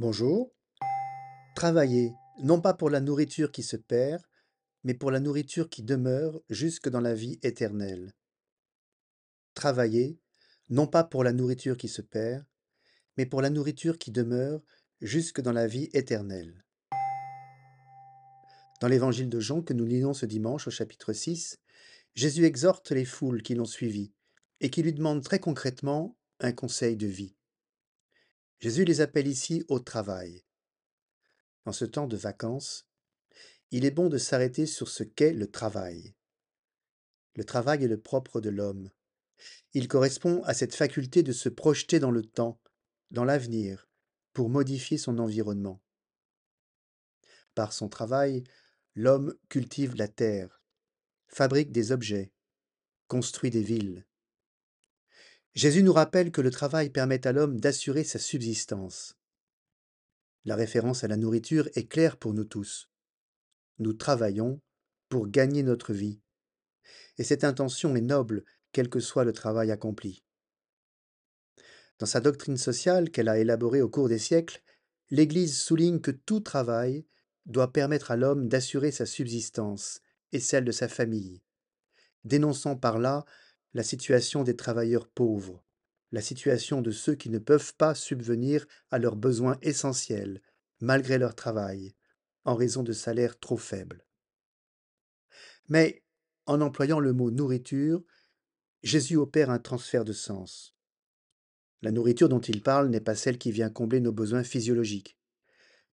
Bonjour. Travailler, non pas pour la nourriture qui se perd, mais pour la nourriture qui demeure jusque dans la vie éternelle. Travailler, non pas pour la nourriture qui se perd, mais pour la nourriture qui demeure jusque dans la vie éternelle. Dans l'évangile de Jean que nous lisons ce dimanche au chapitre 6, Jésus exhorte les foules qui l'ont suivi et qui lui demandent très concrètement un conseil de vie. Jésus les appelle ici au travail. En ce temps de vacances, il est bon de s'arrêter sur ce qu'est le travail. Le travail est le propre de l'homme. Il correspond à cette faculté de se projeter dans le temps, dans l'avenir, pour modifier son environnement. Par son travail, l'homme cultive la terre, fabrique des objets, construit des villes. Jésus nous rappelle que le travail permet à l'homme d'assurer sa subsistance. La référence à la nourriture est claire pour nous tous. Nous travaillons pour gagner notre vie, et cette intention est noble, quel que soit le travail accompli. Dans sa doctrine sociale qu'elle a élaborée au cours des siècles, l'Église souligne que tout travail doit permettre à l'homme d'assurer sa subsistance et celle de sa famille, dénonçant par là la situation des travailleurs pauvres, la situation de ceux qui ne peuvent pas subvenir à leurs besoins essentiels, malgré leur travail, en raison de salaires trop faibles. Mais, en employant le mot nourriture, Jésus opère un transfert de sens. La nourriture dont il parle n'est pas celle qui vient combler nos besoins physiologiques.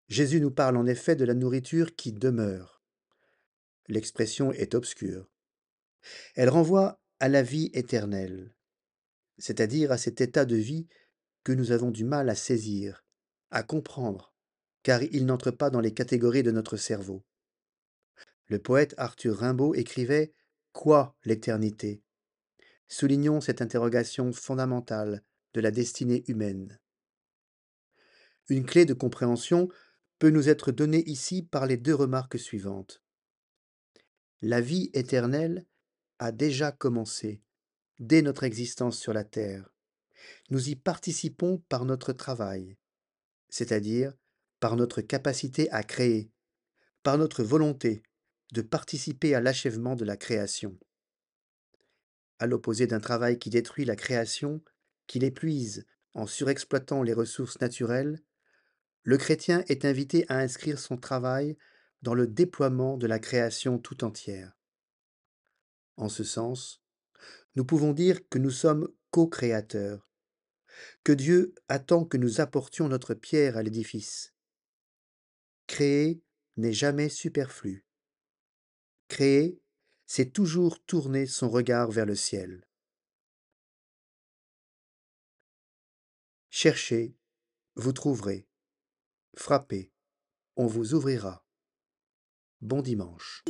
Jésus nous parle en effet de la nourriture qui demeure. L'expression est obscure. Elle renvoie à la vie éternelle, c'est-à-dire à cet état de vie que nous avons du mal à saisir, à comprendre, car il n'entre pas dans les catégories de notre cerveau. Le poète Arthur Rimbaud écrivait Quoi l'éternité? Soulignons cette interrogation fondamentale de la destinée humaine. Une clé de compréhension peut nous être donnée ici par les deux remarques suivantes. La vie éternelle a déjà commencé, dès notre existence sur la terre. Nous y participons par notre travail, c'est-à-dire par notre capacité à créer, par notre volonté de participer à l'achèvement de la création. À l'opposé d'un travail qui détruit la création, qui l'épuise en surexploitant les ressources naturelles, le chrétien est invité à inscrire son travail dans le déploiement de la création tout entière. En ce sens, nous pouvons dire que nous sommes co-créateurs, que Dieu attend que nous apportions notre pierre à l'édifice. Créer n'est jamais superflu. Créer, c'est toujours tourner son regard vers le ciel. Cherchez, vous trouverez. Frappez, on vous ouvrira. Bon dimanche.